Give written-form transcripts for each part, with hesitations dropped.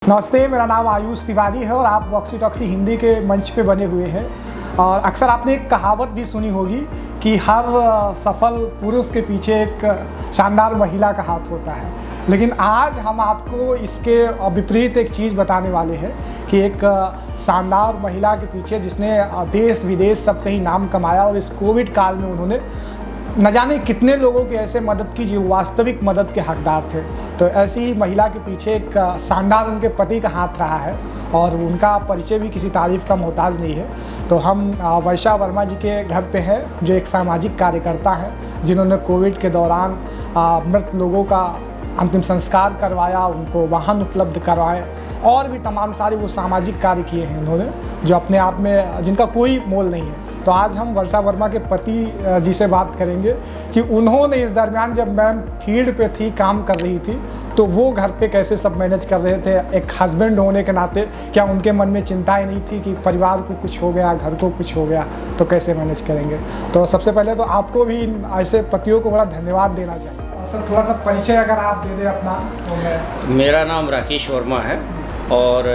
नमस्ते, मेरा नाम आयुष तिवारी है और आप वॉक्सी टॉक्सी हिंदी के मंच पे बने हुए हैं। और अक्सर आपने एक कहावत भी सुनी होगी कि हर सफल पुरुष के पीछे एक शानदार महिला का हाथ होता है। लेकिन आज हम आपको इसके विपरीत एक चीज़ बताने वाले हैं कि एक शानदार महिला के पीछे जिसने देश विदेश सब कहीं नाम कमाया और इस कोविड काल में उन्होंने न जाने कितने लोगों की ऐसे मदद की जो वास्तविक मदद के हकदार थे। तो ऐसी ही महिला के पीछे एक शानदार उनके पति का हाथ रहा है और उनका परिचय भी किसी तारीफ़ का मोहताज नहीं है। तो हम वर्षा वर्मा जी के घर पे हैं, जो एक सामाजिक कार्यकर्ता हैं जिन्होंने कोविड के दौरान मृत लोगों का अंतिम संस्कार करवाया, उनको वाहन उपलब्ध करवाए और भी तमाम सारे वो सामाजिक कार्य किए हैं उन्होंने, जो अपने आप में जिनका कोई मोल नहीं है। तो आज हम वर्षा वर्मा के पति जी से बात करेंगे कि उन्होंने इस दरमियान जब मैम फील्ड पे थी, काम कर रही थी, तो वो घर पे कैसे सब मैनेज कर रहे थे। एक हस्बैंड होने के नाते क्या उनके मन में चिंताएं नहीं थी कि परिवार को कुछ हो गया, घर को कुछ हो गया तो कैसे मैनेज करेंगे। तो सबसे पहले तो आपको भी ऐसे पतियों को बड़ा धन्यवाद देना चाहिए। सर, थोड़ा सा परिचय अगर आप दे दें अपना। तो मेरा नाम राकेश वर्मा है और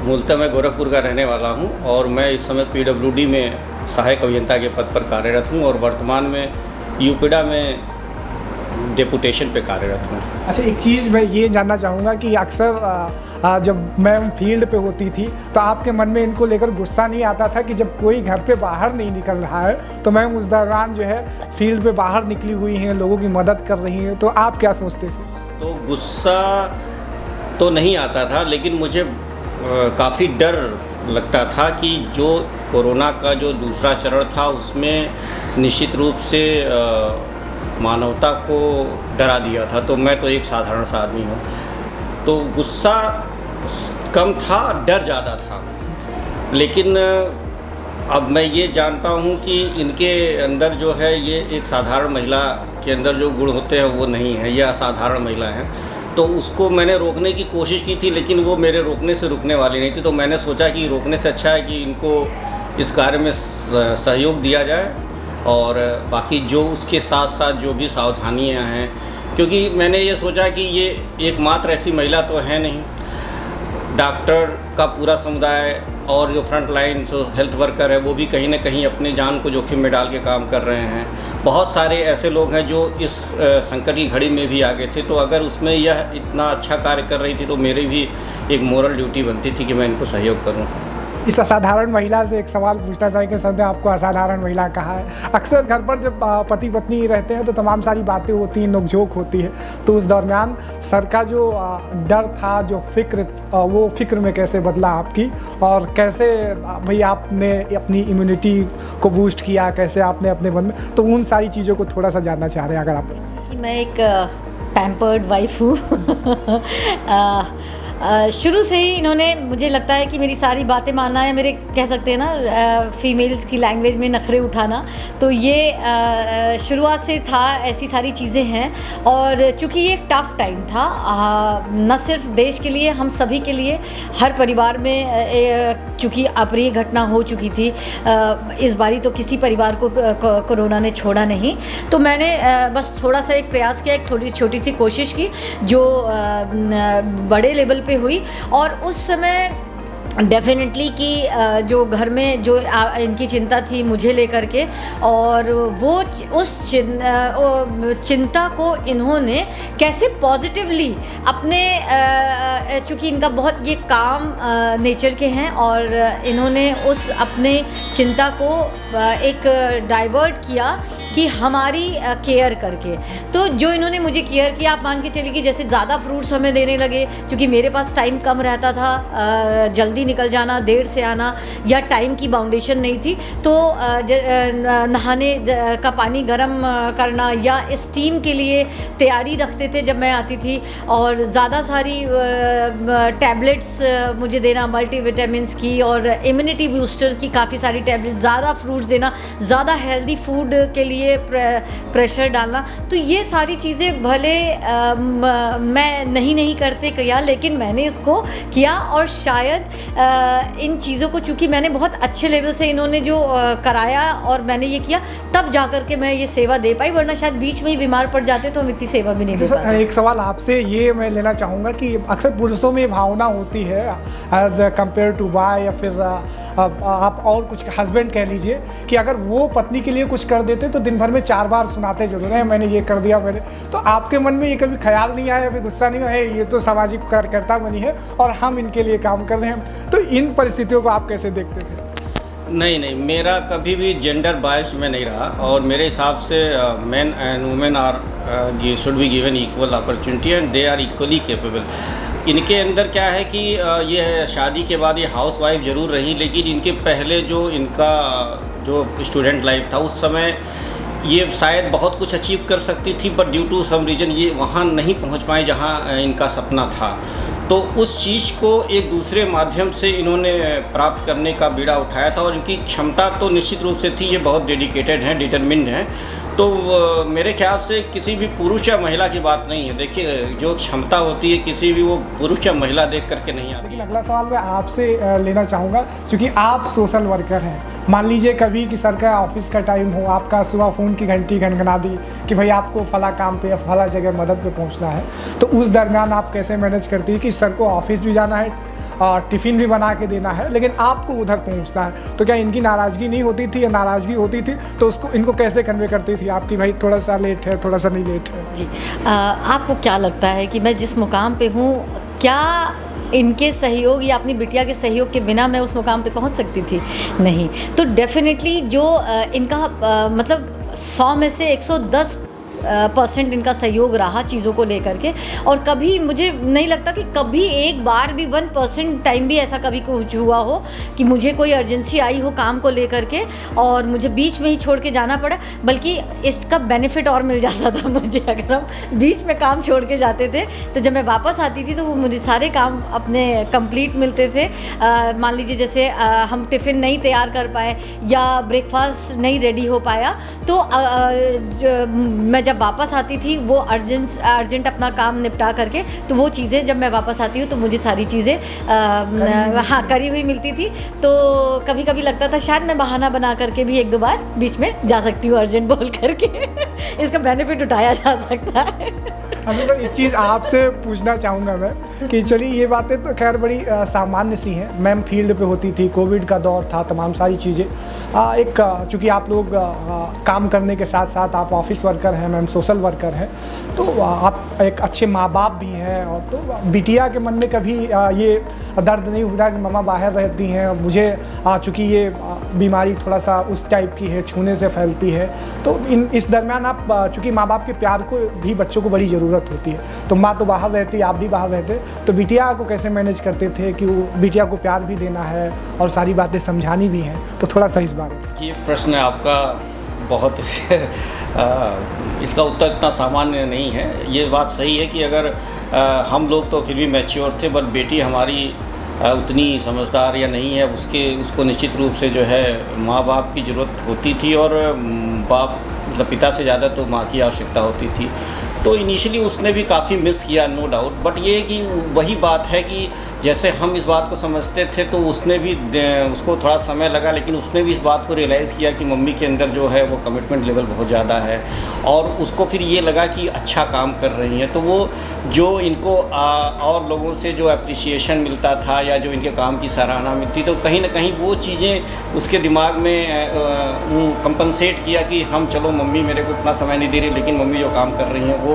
मूलतः मैं गोरखपुर का रहने वाला हूं और मैं इस समय पीडब्ल्यूडी में सहायक अभियंता के पद पर कार्यरत हूं और वर्तमान में यूपीडा में डेपुटेशन पे कार्यरत हूं। अच्छा, एक चीज़ मैं ये जानना चाहूँगा कि अक्सर जब मैम फील्ड पे होती थी तो आपके मन में इनको लेकर गुस्सा नहीं आता था कि जब कोई घर पे बाहर नहीं निकल रहा है तो मैम उस दौरान जो है फील्ड पे बाहर निकली हुई हैं, लोगों की मदद कर रही हैं, तो आप क्या सोचते थे? तो गुस्सा तो नहीं आता था, लेकिन मुझे काफ़ी डर लगता था कि जो कोरोना का जो दूसरा चरण था उसमें निश्चित रूप से मानवता को डरा दिया था। तो मैं तो एक साधारण सा आदमी हूँ, तो गुस्सा कम था, डर ज़्यादा था। लेकिन अब मैं ये जानता हूँ कि इनके अंदर जो है ये एक साधारण महिला के अंदर जो गुण होते हैं वो नहीं है, ये असाधारण महिला है। तो उसको मैंने रोकने की कोशिश की थी, लेकिन वो मेरे रोकने से रुकने वाली नहीं थी। तो मैंने सोचा कि रोकने से अच्छा है कि इनको इस कार्य में सहयोग दिया जाए और बाकी जो उसके साथ साथ जो भी सावधानियां हैं, क्योंकि मैंने ये सोचा कि ये एकमात्र ऐसी महिला तो है नहीं, डॉक्टर का पूरा समुदाय और जो फ्रंट लाइन जो हेल्थ वर्कर है वो भी कहीं ना कहीं अपनी जान को जोखिम में डाल के काम कर रहे हैं। बहुत सारे ऐसे लोग हैं जो इस संकट की घड़ी में भी आगे थे। तो अगर उसमें यह इतना अच्छा कार्य कर रही थी तो मेरी भी एक मोरल ड्यूटी बनती थी कि मैं इनको सहयोग करूं। इस असाधारण महिला से एक सवाल पूछना चाहिए। सर ने आपको असाधारण महिला कहा है। अक्सर घर पर जब पति पत्नी रहते हैं तो तमाम सारी बातें होती हैं, नोकझोंक होती है। तो उस दरमियान सर का जो डर था, जो फिक्र, वो फिक्र में कैसे बदला आपकी, और कैसे भाई आपने अपनी इम्यूनिटी को बूस्ट किया, कैसे आपने अपने मन में, तो उन सारी चीज़ों को थोड़ा सा जानना चाह रहे हैं अगर आप। कि मैं एक पैम्पर्ड वाइफ हूँ। शुरू से ही इन्होंने, मुझे लगता है कि मेरी सारी बातें मानना या मेरे कह सकते हैं ना फीमेल्स की लैंग्वेज में नखरे उठाना, तो ये शुरुआत से था। ऐसी सारी चीज़ें हैं और चूँकि ये एक टफ़ टाइम था, न सिर्फ देश के लिए, हम सभी के लिए, हर परिवार में चूँकि अप्रिय घटना हो चुकी थी। इस बारी तो किसी परिवार को कोरोना ने छोड़ा नहीं। तो मैंने बस थोड़ा सा एक प्रयास किया, एक थोड़ी छोटी सी कोशिश की जो बड़े लेवल पे हुई। और उस समय डेफिनेटली कि जो घर में जो इनकी चिंता थी मुझे लेकर के, और वो उस चिंता को इन्होंने कैसे पॉजिटिवली अपने, चूँकि इनका बहुत ये काम नेचर के हैं, और इन्होंने उस अपने चिंता को एक डाइवर्ट किया कि हमारी केयर करके। तो जो इन्होंने मुझे केयर किया, आप मान के चलिए कि जैसे ज़्यादा फ्रूट्स हमें देने लगे, क्योंकि मेरे पास टाइम कम रहता था, जल्दी निकल जाना, देर से आना, या टाइम की बाउंडेशन नहीं थी। तो नहाने का पानी गर्म करना या स्टीम के लिए तैयारी रखते थे जब मैं आती थी, और ज़्यादा सारी टैबलेट्स मुझे देना, मल्टीविटामिन्स की और इम्यूनिटी बूस्टर्स की काफ़ी सारी टैबलेट्स, ज़्यादा फ्रूट्स देना, ज़्यादा हेल्दी फूड के लिए लिए प्रेशर डालना, तो ये सारी चीज़ें भले मैं नहीं करते किया, लेकिन मैंने इसको किया। और शायद इन चीज़ों को चूँकि मैंने बहुत अच्छे लेवल से इन्होंने जो कराया और मैंने ये किया, तब जा कर के मैं ये सेवा दे पाई, वरना शायद बीच में ही बीमार पड़ जाते तो हम इतनी सेवा भी नहीं दे पाते। एक सवाल आपसे ये मैं लेना चाहूँगा कि अक्सर पुरुषों में भावना होती है एज कम्पेयर टू वाई, या फिर आप और कुछ हस्बैंड कह लीजिए, कि अगर वो पत्नी के लिए कुछ कर देते तो दिन भर में 4 बार सुनाते जरूर हैं, मैंने ये कर दिया मैंने। तो आपके मन में ये कभी ख्याल नहीं आया, फिर गुस्सा नहीं आया, ये तो सामाजिक कार्यकर्ता बनी है और हम इनके लिए काम कर रहे हैं, तो इन परिस्थितियों को आप कैसे देखते थे? नहीं, मेरा कभी भी जेंडर बायस्ड में नहीं रहा, और मेरे हिसाब से men and women are should be given equal opportunity and they are equally capable. इनके अंदर क्या है कि ये शादी के बाद ये हाउसवाइफ ज़रूर रही, लेकिन इनके पहले जो इनका जो स्टूडेंट लाइफ था उस समय ये शायद बहुत कुछ अचीव कर सकती थी, but due to some reason ये वहाँ नहीं पहुँच पाए जहाँ इनका सपना था। तो उस चीज़ को एक दूसरे माध्यम से इन्होंने प्राप्त करने का बीड़ा उठाया था, और इनकी क्षमता तो निश्चित रूप से थी, ये बहुत डेडिकेटेड हैं, डिटरमिन्ड हैं। तो मेरे ख्याल से किसी भी पुरुष या महिला की बात नहीं है, देखिए जो क्षमता होती है किसी भी वो पुरुष या महिला देख करके नहीं आती। लेकिन अगला सवाल मैं आपसे लेना चाहूँगा, क्योंकि आप सोशल वर्कर हैं। मान लीजिए कभी कि सर का ऑफिस का टाइम हो, आपका सुबह फ़ोन की घंटी घनघना दी कि भाई आपको फला काम पे या फला जगह मदद पे पहुँचना है, तो उस दरमियान आप कैसे मैनेज करती है कि सर को ऑफिस भी जाना है और टिफ़िन भी बना के देना है, लेकिन आपको उधर पहुंचना है, तो क्या इनकी नाराज़गी नहीं होती थी, या नाराज़गी होती थी तो उसको इनको कैसे कन्वे करती थी आपकी भाई थोड़ा सा लेट है, थोड़ा सा नहीं लेट है? जी, आपको क्या लगता है कि मैं जिस मुकाम पे हूँ, क्या इनके सहयोग या अपनी बिटिया के सहयोग के बिना मैं उस मुकाम पे पहुँच सकती थी? नहीं। तो डेफिनेटली जो इनका मतलब 100 में से 110% इनका सहयोग रहा चीज़ों को लेकर के, और कभी मुझे नहीं लगता कि कभी एक बार भी 1% टाइम भी ऐसा कभी कुछ हुआ हो कि मुझे कोई अर्जेंसी आई हो काम को लेकर के और मुझे बीच में ही छोड़ के जाना पड़ा, बल्कि इसका बेनिफिट और मिल जाता था मुझे अगर हम बीच में काम छोड़ के जाते थे। तो जब मैं वापस आती थी तो वो मुझे सारे काम अपने कंप्लीट मिलते थे। मान लीजिए जैसे हम टिफ़िन नहीं तैयार कर पाए या ब्रेकफास्ट नहीं रेडी हो पाया, तो मैं जब वापस आती थी वो अर्जेंट अपना काम निपटा करके, तो वो चीज़ें जब मैं वापस आती हूँ तो मुझे सारी चीज़ें हाँ करी हुई मिलती थी। तो कभी कभी लगता था शायद मैं बहाना बना करके भी 1-2 बार बीच में जा सकती हूँ अर्जेंट बोल करके इसका बेनिफिट उठाया जा सकता है। अभी तो एक चीज़ आपसे पूछना चाहूँगा मैं कि चलिए ये बातें तो खैर बड़ी सामान्य सी हैं, मैम फील्ड पे होती थी, कोविड का दौर था, तमाम सारी चीज़ें एक चूँकि आप लोग काम करने के साथ साथ आप ऑफिस वर्कर हैं, मैम सोशल वर्कर हैं, तो आप एक अच्छे माँ बाप भी हैं, और तो बिटिया के मन में कभी ये दर्द नहीं उठा कि मम्मा बाहर रहती हैं, मुझे चूँकि ये बीमारी थोड़ा सा उस टाइप की है, छूने से फैलती है, तो इस दरमियान आप चूँकि माँ बाप के प्यार को भी बच्चों को बड़ी ज़रूरत होती है, तो माँ तो बाहर रहती, आप भी बाहर रहते, तो बिटिया को कैसे मैनेज करते थे कि वो बिटिया को प्यार भी देना है और सारी बातें समझानी भी हैं, तो थोड़ा सा इस बारे में। ये प्रश्न आपका बहुत इसका उत्तर इतना सामान्य नहीं है। ये बात सही है कि अगर हम लोग तो फिर भी मैच्योर थे, बट बेटी हमारी उतनी समझदार या नहीं है, उसको निश्चित रूप से जो है माँ बाप की ज़रूरत होती थी, और बाप मतलब पिता से ज़्यादा तो माँ की आवश्यकता होती थी। तो इनिशियली उसने भी काफ़ी मिस किया, नो डाउट, बट ये कि वही बात है कि जैसे हम इस बात को समझते थे तो उसने भी उसको थोड़ा समय लगा, लेकिन उसने भी इस बात को रियलाइज़ किया कि मम्मी के अंदर जो है वो कमिटमेंट लेवल बहुत ज़्यादा है, और उसको फिर ये लगा कि अच्छा काम कर रही हैं। तो वो जो इनको और लोगों से जो अप्रिसिएशन मिलता था या जो इनके काम की सराहना मिलती, तो कहीं ना कहीं वो चीज़ें उसके दिमाग में कंपनसेट किया कि हम चलो मम्मी मेरे को इतना समय नहीं दे रही, लेकिन मम्मी जो काम कर रही हैं वो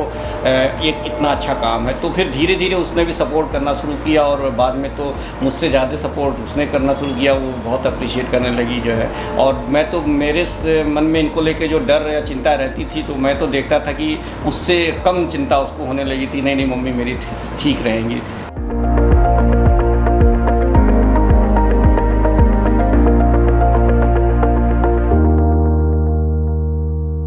एक इतना अच्छा काम है। तो फिर धीरे धीरे उसने भी सपोर्ट करना शुरू किया, और बाद में तो मुझसे ज़्यादा सपोर्ट उसने करना शुरू किया, वो बहुत अप्रिशिएट करने लगी जो है। और मैं तो मेरे मन में इनको लेके जो डर या चिंता रहती थी, तो मैं तो देखता था कि उससे कम चिंता उसको होने लगी थी, नहीं मम्मी मेरी ठीक रहेंगी।